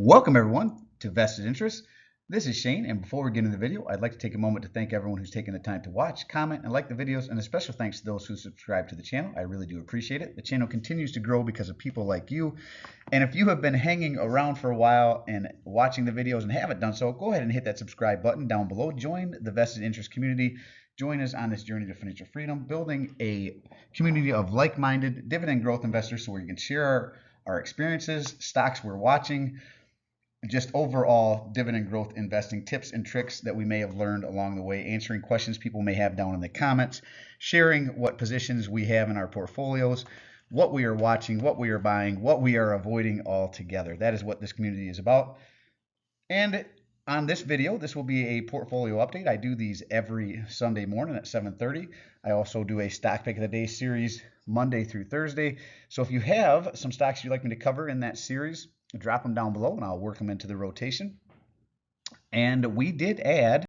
Welcome everyone to Vested Interest. This is Shane, and before we get into the video, I'd like to take a moment to thank everyone who's taken the time to watch, comment, and like the videos, and a special thanks to those who subscribe to the channel. I really do appreciate it. The channel continues to grow because of people like you, and if you have been hanging around for a while and watching the videos and haven't done so, go ahead and hit that subscribe button down below. Join the Vested Interest community. Join us on this journey to financial freedom, building a community of like-minded dividend growth investors so we can share our experiences, stocks we're watching, just overall dividend growth investing tips and tricks that we may have learned along the way, answering questions people may have down in the comments, sharing what positions we have in our portfolios, what we are watching, what we are buying, what we are avoiding altogether. That is what this community is about. And on this video, this will be a portfolio update. I do these every Sunday morning at 7:30. I also do a stock pick of the day series Monday through Thursday. So if you have some stocks you'd like me to cover in that series, drop them down below and I'll work them into the rotation. And we did add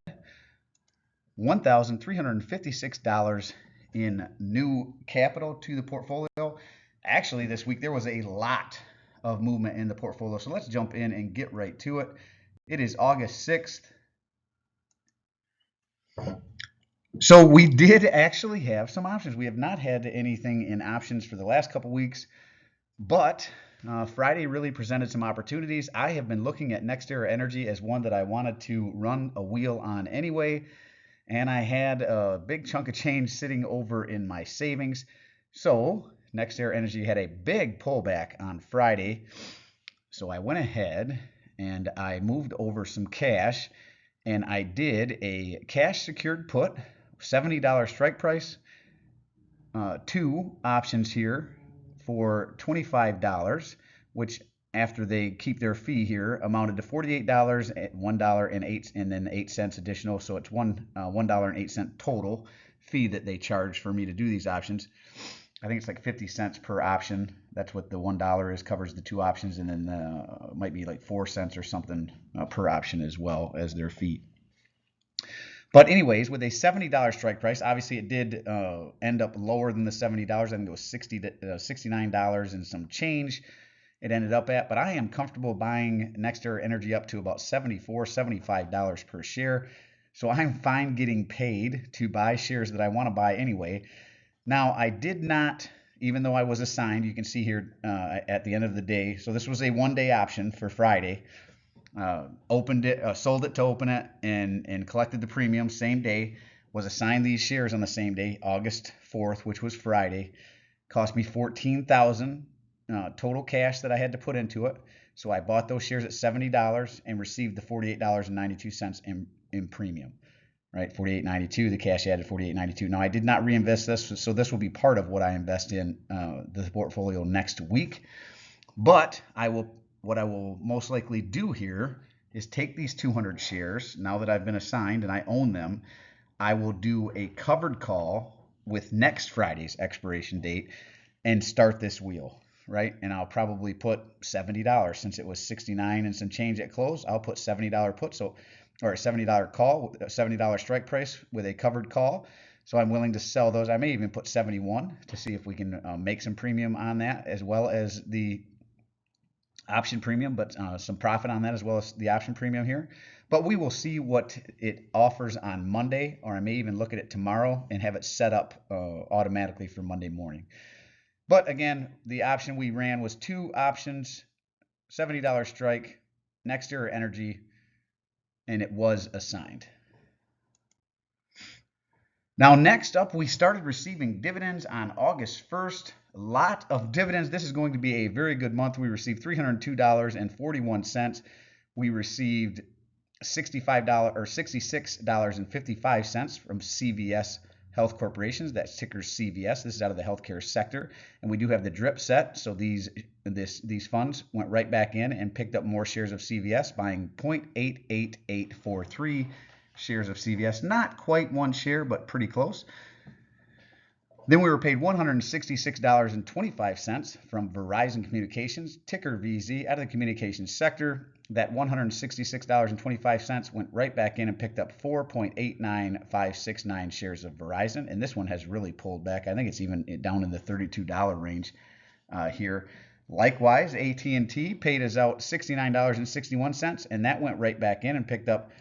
$1,356 in new capital to the portfolio. Actually, this week there was a lot of movement in the portfolio. So let's jump in and get right to it. It is August 6th. So we did actually have some options. We have not had anything in options for the last couple weeks, but Friday really presented some opportunities. I have been looking at NextEra Energy as one that I wanted to run a wheel on anyway, and I had a big chunk of change sitting over in my savings. So NextEra Energy had a big pullback on Friday, so I went ahead and I moved over some cash, and I did a cash secured put, $70 strike price, two options here for $25, which after they keep their fee here amounted to $48 at $1.08 and then 8 cents additional. So it's $1.08 total fee that they charge for me to do these options. I think it's like 50 cents per option. That's what the $1 is, covers the two options, and then it might be like 4 cents or something per option as well as their fee. But anyways, with a $70 strike price, obviously it did end up lower than the $70. I think it was $69 and some change it ended up at. But I am comfortable buying NextEra Energy up to about $74, $75 per share. So I'm fine getting paid to buy shares that I want to buy anyway. Now, I did not, even though I was assigned, you can see here at the end of the day. So this was a one-day option for Friday. Opened it, sold it to open it, and collected the premium same day. Was assigned these shares on the same day, August 4th, which was Friday. Cost me $14,000 total cash that I had to put into it. So I bought those shares at $70 and received the $48.92 in premium. Right, $48.92. The cash added $48.92. Now I did not reinvest this, so this will be part of what I invest in the portfolio next week. But what I will most likely do here is take these 200 shares, now that I've been assigned and I own them. I will do a covered call with next Friday's expiration date and start this wheel, right? And I'll probably put $70 since it was 69 and some change at close. I'll put $70 put, or a $70 call, a $70 strike price with a covered call. So I'm willing to sell those. I may even put 71 to see if we can make some premium on that, as well as the option premium, but some profit on that as well as the option premium here. But we will see what it offers on Monday, or I may even look at it tomorrow and have it set up automatically for Monday morning. But again, the option we ran was two options, $70 strike, NextEra Energy, and it was assigned. Now, next up, we started receiving dividends on August 1st. A lot of dividends. This is going to be a very good month. We received $302.41. We received $65 or $66.55 from CVS Health Corporations. That's ticker CVS. This is out of the healthcare sector, and we do have the drip set. So these funds went right back in and picked up more shares of CVS, buying 0.88843 shares of CVS. Not quite one share, but pretty close. Then we were paid $166.25 from Verizon Communications, ticker VZ, out of the communications sector. That $166.25 went right back in and picked up 4.89569 shares of Verizon. And this one has really pulled back. I think it's even down in the $32 range here. Likewise, AT&T paid us out $69.61, and that went right back in and picked up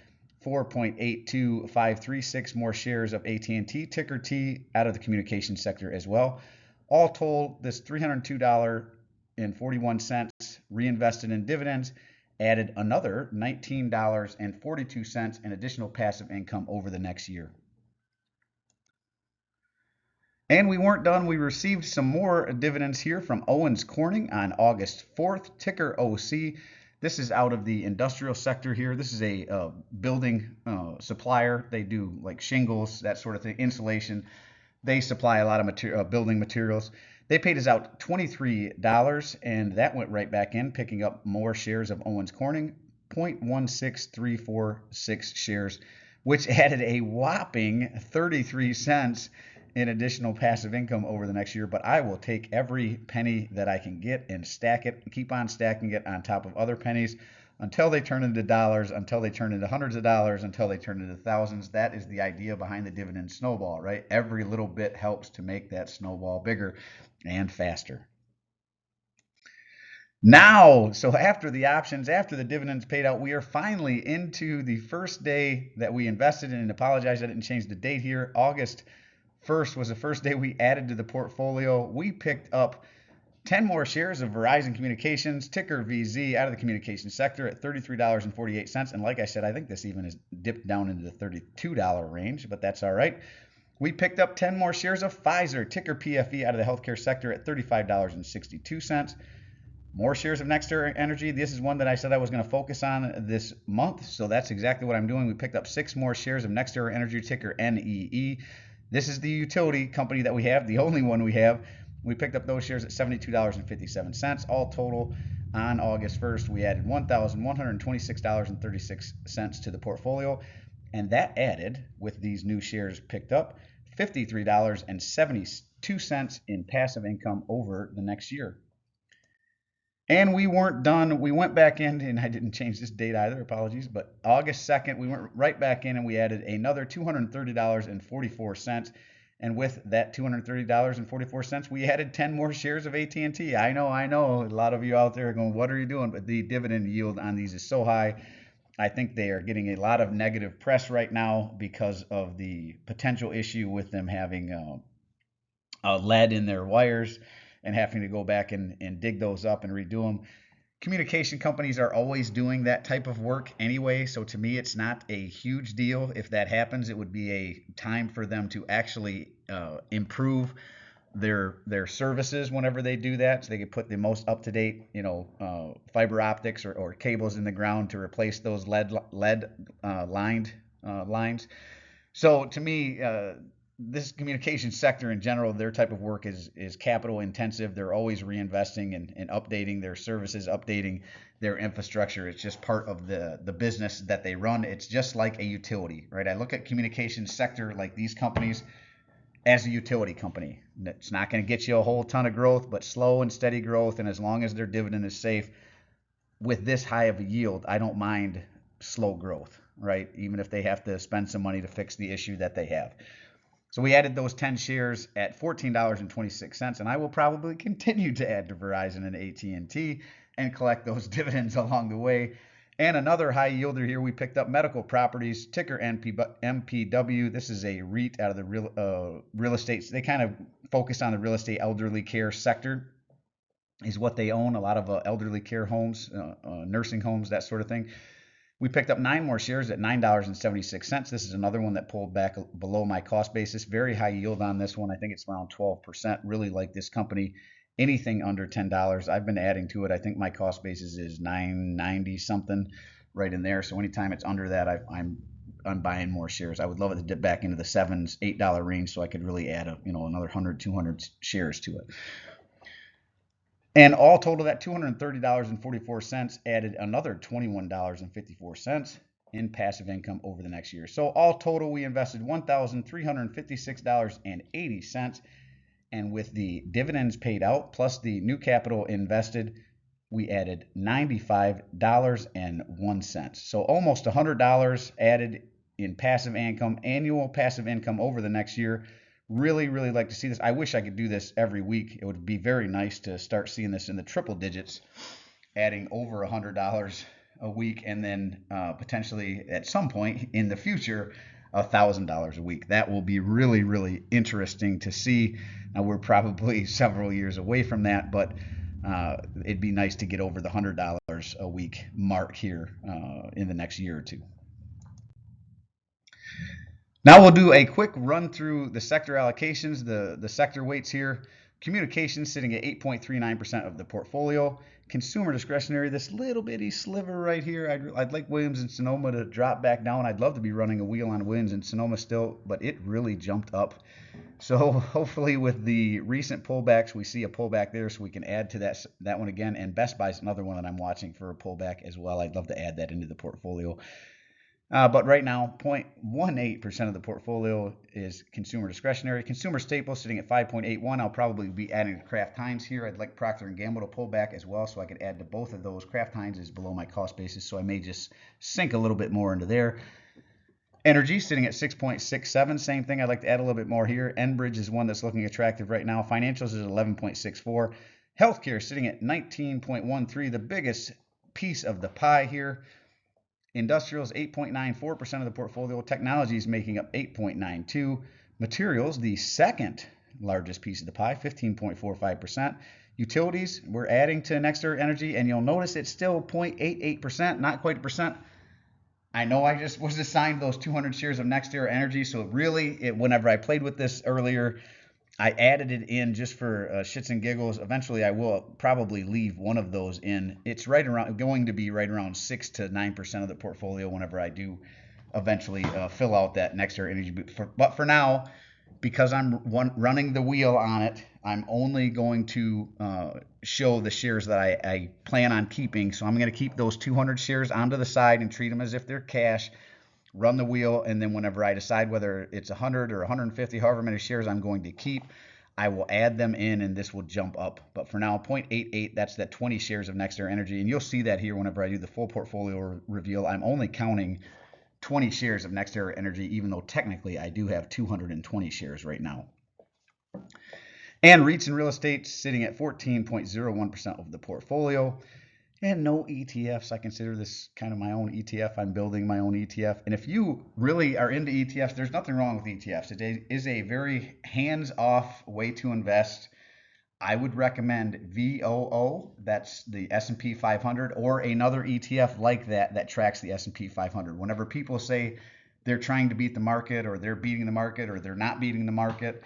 4.82536 more shares of AT&T, ticker T, out of the communications sector as well. All told, this $302.41 reinvested in dividends added another $19.42 in additional passive income over the next year. And we weren't done. We received some more dividends here from Owens Corning on August 4th, ticker OC. This is out of the industrial sector here. This is a building supplier. They do like shingles, that sort of thing, insulation. They supply a lot of building materials. They paid us out $23, and that went right back in, picking up more shares of Owens Corning, 0.16346 shares, which added a whopping 33 cents in additional passive income over the next year. But I will take every penny that I can get and stack it, keep on stacking it on top of other pennies until they turn into dollars, until they turn into hundreds of dollars, until they turn into thousands. That is the idea behind the dividend snowball, right? Every little bit helps to make that snowball bigger and faster. Now, so after the options, after the dividends paid out, we are finally into the first day that we invested in. And apologize, I didn't change the date here. August 1st was the first day we added to the portfolio. We picked up 10 more shares of Verizon Communications, ticker VZ, out of the communications sector at $33.48. And like I said, I think this even has dipped down into the $32 range, but that's all right. We picked up 10 more shares of Pfizer, ticker PFE, out of the healthcare sector at $35.62. More shares of NextEra Energy. This is one that I said I was going to focus on this month, so that's exactly what I'm doing. We picked up 6 more shares of NextEra Energy, ticker NEE. This is the utility company that we have, the only one we have. We picked up those shares at $72.57. All total, on August 1st, we added $1,126.36 to the portfolio. And that added, with these new shares picked up, $53.72 in passive income over the next year. And we weren't done. We went back in, and I didn't change this date either, apologies, but August 2nd, we went right back in and we added another $230.44. And with that $230.44, we added 10 more shares of AT&T. I know, a lot of you out there are going, what are you doing? But the dividend yield on these is so high. I think they are getting a lot of negative press right now because of the potential issue with them having lead in their wires and having to go back and dig those up and redo them. Communication companies are always doing that type of work anyway, so to me it's not a huge deal. If that happens, it would be a time for them to actually improve their services whenever they do that, so they could put the most up-to-date fiber optics or cables in the ground to replace those lead lined lines. So to me, this communication sector in general, their type of work is capital intensive. They're always reinvesting and updating their services, updating their infrastructure. It's just part of the business that they run. It's just like a utility, right? I look at communication sector like these companies as a utility company. It's not going to get you a whole ton of growth, but slow and steady growth. And as long as their dividend is safe, with this high of a yield, I don't mind slow growth, right? Even if they have to spend some money to fix the issue that they have. So we added those 10 shares at $14.26, and I will probably continue to add to Verizon and AT&T and collect those dividends along the way. And another high yielder here, we picked up Medical Properties, ticker MPW. This is a REIT out of the real estate. They kind of focus on the real estate elderly care sector is what they own, a lot of elderly care homes, nursing homes, that sort of thing. We picked up 9 more shares at $9.76. This is another one that pulled back below my cost basis. Very high yield on this one. I think it's around 12%. Really like this company. Anything under $10, I've been adding to it. I think my cost basis is $9.90 something, right in there. So anytime it's under that, I'm buying more shares. I would love it to dip back into the $7, $8 range so I could really add another 100, 200 shares to it. And all total, that $230.44 added another $21.54 in passive income over the next year. So all total, we invested $1,356.80. And with the dividends paid out, plus the new capital invested, we added $95.01. So almost $100 added in passive income, annual passive income over the next year, Really, really like to see this. I wish I could do this every week. It would be very nice to start seeing this in the triple digits, adding over $100 a week, and then potentially at some point in the future, $1,000 a week. That will be really, really interesting to see. Now we're probably several years away from that, but it'd be nice to get over the $100 a week mark here in the next year or two. Now we'll do a quick run through the sector allocations, the sector weights here. Communications sitting at 8.39% of the portfolio. Consumer discretionary, this little bitty sliver right here. I'd like Williams and Sonoma to drop back down. I'd love to be running a wheel on Williams and Sonoma still, but it really jumped up. So hopefully with the recent pullbacks, we see a pullback there, so we can add to that one again. And Best Buy is another one that I'm watching for a pullback as well. I'd love to add that into the portfolio. But right now, 0.18% of the portfolio is consumer discretionary. Consumer staples sitting at 5.81. I'll probably be adding to Kraft Heinz here. I'd like Procter & Gamble to pull back as well, so I could add to both of those. Kraft Heinz is below my cost basis, so I may just sink a little bit more into there. Energy sitting at 6.67. Same thing. I'd like to add a little bit more here. Enbridge is one that's looking attractive right now. Financials is 11.64. Healthcare sitting at 19.13. The biggest piece of the pie here. Industrials, 8.94% of the portfolio. Technologies making up 8.92%. Materials, the second largest piece of the pie, 15.45%. Utilities, we're adding to NextEra Energy, and you'll notice it's still 0.88%, not quite a percent. I know I just was assigned those 200 shares of NextEra Energy, so really, whenever I played with this earlier, I added it in just for shits and giggles. Eventually, I will probably leave one of those in. It's going to be right around 6 to 9% of the portfolio whenever I do eventually fill out that NextEra Energy. But for now, because I'm running the wheel on it, I'm only going to show the shares that I plan on keeping. So I'm going to keep those 200 shares onto the side and treat them as if they're cash. Run the wheel, and then whenever I decide whether it's 100 or 150, however many shares I'm going to keep, I will add them in, and this will jump up. But for now, 0.88, that's that 20 shares of NextEra Energy, and you'll see that here whenever I do the full portfolio reveal. I'm only counting 20 shares of NextEra Energy, even though technically I do have 220 shares right now. And REITs and real estate sitting at 14.01% of the portfolio. And no ETFs. I consider this kind of my own ETF. I'm building my own ETF. And if you really are into ETFs, there's nothing wrong with ETFs. It is a very hands-off way to invest. I would recommend VOO, that's the S&P 500, or another ETF like that tracks the S&P 500. Whenever people say they're trying to beat the market, or they're beating the market, or they're not beating the market,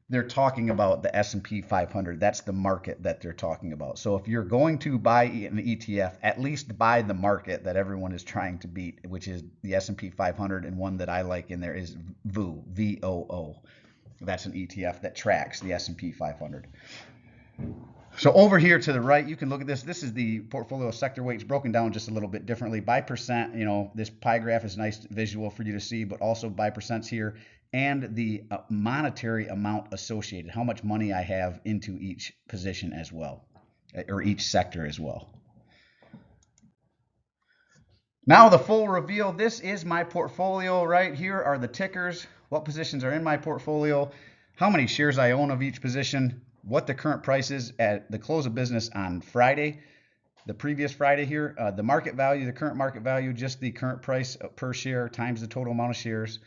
they're talking about the S&P 500. That's the market that they're talking about. So if you're going to buy an ETF, at least buy the market that everyone is trying to beat, which is the S&P 500, and one that I like in there is VOO, VOO. That's an ETF that tracks the S&P 500. So over here to the right, you can look at this. This is the portfolio sector weights broken down just a little bit differently by percent. This pie graph is a nice visual for you to see, but also by percents here, and the monetary amount associated, how much money I have into each position as well, or each sector as well. Now the full reveal. This is my portfolio right here are the tickers, what positions are in my portfolio, how many shares I own of each position, what the current price is at the close of business on Friday, the previous Friday here, the market value, the current market value, just the current price per share times the total amount of shares.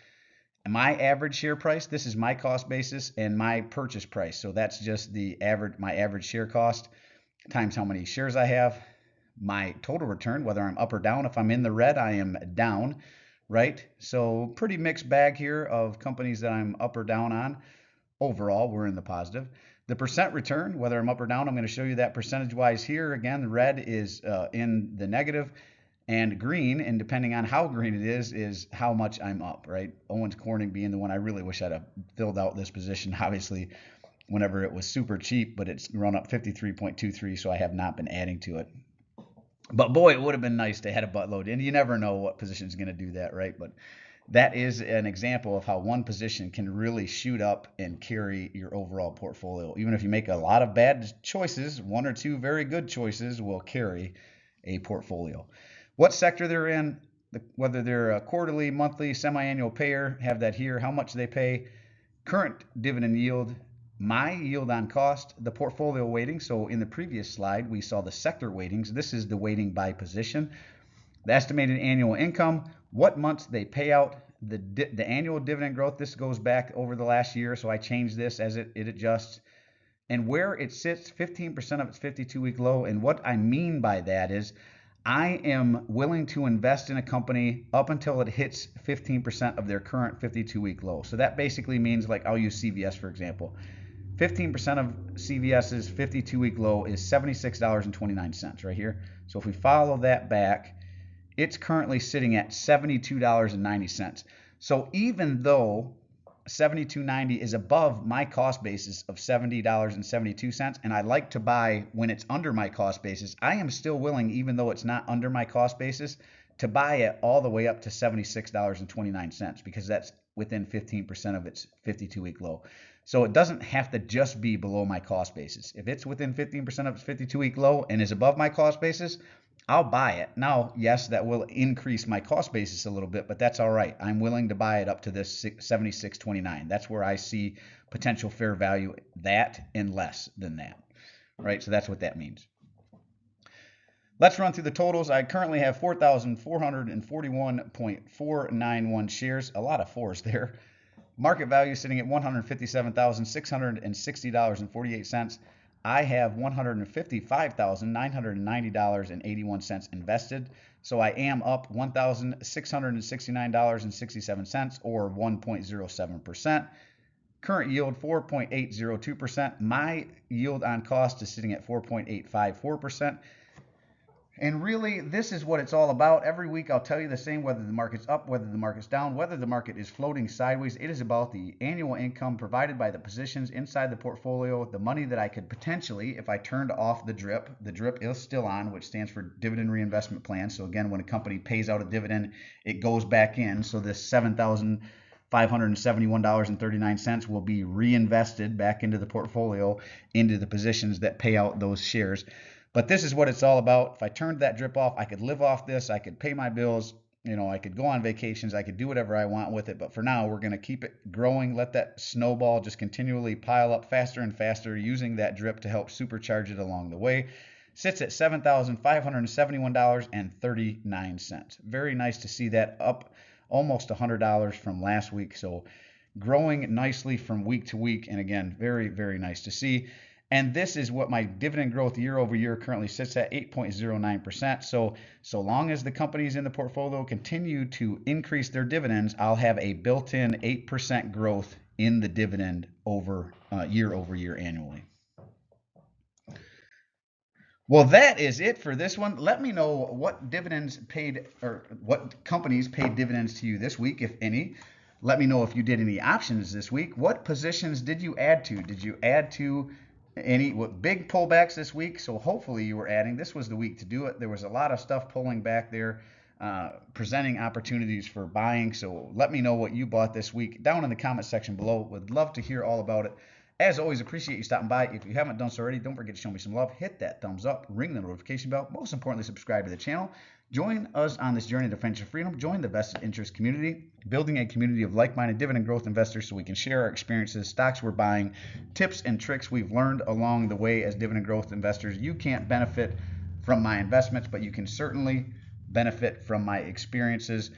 My average share price, this is my cost basis, and my purchase price. So that's just my average share cost times how many shares I have. My total return, whether I'm up or down. If I'm in the red, I am down, right? So pretty mixed bag here of companies that I'm up or down on. Overall, we're in the positive. The percent return, whether I'm up or down, I'm going to show you that percentage-wise here. Again, the red is in the negative, and green, and depending on how green it is how much I'm up, right? Owens Corning being the one I really wish I'd have filled out this position, obviously, whenever it was super cheap, but it's run up 53.23, so I have not been adding to it. But boy, it would have been nice to have a buttload, and you never know what position is going to do that, right? But that is an example of how one position can really shoot up and carry your overall portfolio. Even if you make a lot of bad choices, one or two very good choices will carry a portfolio. What sector they're in, whether they're a quarterly, monthly, semi-annual payer, have that here, how much they pay, Current dividend yield, my yield on cost, the portfolio weighting. So in the previous slide, we saw the sector weightings. This is the weighting by position. The estimated annual income, what months they pay out, the annual dividend growth. This goes back over the last year, so I changed this as it adjusts. And where it sits, 15% of its 52-week low. And what I mean by that is I am willing to invest in a company up until it hits 15% of their current 52-week low. So that basically means, like, I'll use CVS for example. 15% of CVS's 52-week low is $76.29 right here. So if we follow that back, it's currently sitting at $72.90. So even though $72.90 is above my cost basis of $70.72, and I like to buy when it's under my cost basis, I am still willing, even though it's not under my cost basis, to buy it all the way up to $76.29 because that's within 15% of its 52-week low. So it doesn't have to just be below my cost basis. If it's within 15% of its 52-week low and is above my cost basis, I'll buy it. Now, yes, that will increase my cost basis a little bit, but that's all right. I'm willing to buy it up to this 76.29. That's where I see potential fair value, that and less than that, right? So that's what that means. Let's run through the totals. I currently have 4,441.491 shares, a lot of fours there. Market value sitting at $157,660.48. I have $155,990.81 invested. So I am up $1,669.67 or 1.07%. Current yield 4.802%. My yield on cost is sitting at 4.854%. And really, this is what it's all about. Every week I'll tell you the same, whether the market's up, whether the market's down, whether the market is floating sideways. It is about the annual income provided by the positions inside the portfolio, the money that I could potentially, if I turned off the DRIP is still on, which stands for Dividend Reinvestment Plan. So again, when a company pays out a dividend, it goes back in. So this $7,571.39 will be reinvested back into the portfolio, into the positions that pay out those shares. But this is what it's all about. If I turned that DRIP off, I could live off this. I could pay my bills. I could go on vacations. I could do whatever I want with it. But for now, we're going to keep it growing. Let that snowball just continually pile up faster and faster, using that DRIP to help supercharge it along the way. Sits at $7,571.39. Very nice to see that, up almost $100 from last week. So growing nicely from week to week. And again, very, very nice to see. And this is what my dividend growth year over year currently sits at, 8.09%. So long as the companies in the portfolio continue to increase their dividends, I'll have a built-in 8% growth in the dividend over year annually. Well, that is it for this one. Let me know what dividends paid, or what companies paid dividends to you this week, if any. Let me know if you did any options this week. What positions did you add to? Did you add to any big pullbacks this week? So hopefully you were adding. This was the week to do it. There was a lot of stuff pulling back there, presenting opportunities for buying. So let me know what you bought this week down in the comment section below. Would love to hear all about it. As always, appreciate you stopping by. If you haven't done so already, don't forget to show me some love. Hit that thumbs up, ring the notification bell. Most importantly, subscribe to the channel. Join us on this journey to financial freedom. Join the vested interest community, building a community of like-minded dividend growth investors so we can share our experiences, stocks we're buying, tips and tricks we've learned along the way as dividend growth investors. You can't benefit from my investments, but you can certainly benefit from my experiences,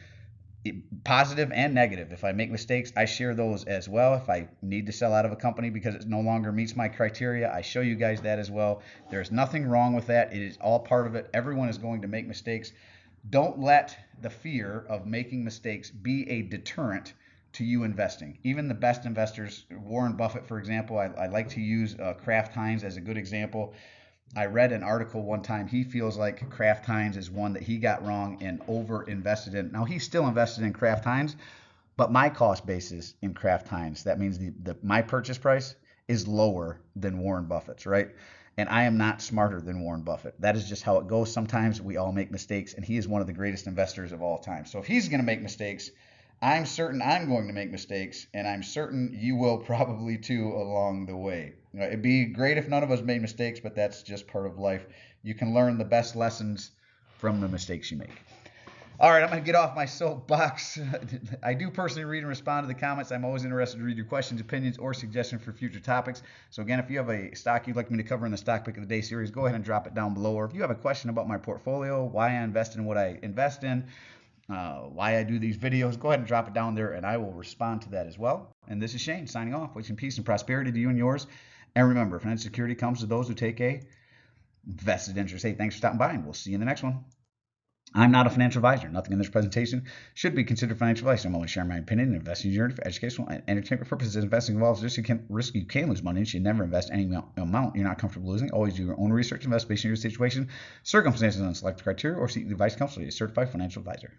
positive and negative. If I make mistakes, I share those as well. If I need to sell out of a company because it no longer meets my criteria, I show you guys that as well. There's nothing wrong with that. It is all part of it. Everyone is going to make mistakes. Don't let the fear of making mistakes be a deterrent to you investing. Even the best investors, Warren Buffett, for example, I like to use Kraft Heinz as a good example. I read an article one time. He feels like Kraft Heinz is one that he got wrong and over invested in. Now, he's still invested in Kraft Heinz, but my cost basis in Kraft Heinz, that means my purchase price is lower than Warren Buffett's, right? And I am not smarter than Warren Buffett. That is just how it goes. Sometimes we all make mistakes, and he is one of the greatest investors of all time. So if he's going to make mistakes, I'm certain I'm going to make mistakes, and I'm certain you will probably too along the way. It'd be great if none of us made mistakes, but that's just part of life. You can learn the best lessons from the mistakes you make. All right, I'm going to get off my soapbox. I do personally read and respond to the comments. I'm always interested to read your questions, opinions, or suggestions for future topics. So, again, if you have a stock you'd like me to cover in the Stock Pick of the Day series, go ahead and drop it down below. Or if you have a question about my portfolio, why I invest in what I invest in, why I do these videos, go ahead and drop it down there and I will respond to that as well. And this is Shane signing off, wishing peace and prosperity to you and yours. And remember, financial security comes to those who take a vested interest. Hey, thanks for stopping by, and we'll see you in the next one. I'm not a financial advisor. Nothing in this presentation should be considered financial advice. I'm only sharing my opinion and investing journey for educational and entertainment purposes. Investing involves risk. You can lose money. You should never invest any amount you're not comfortable losing. Always do your own research. Invest based on your situation, circumstances, and select criteria, or seek advice counsel. A certified financial advisor.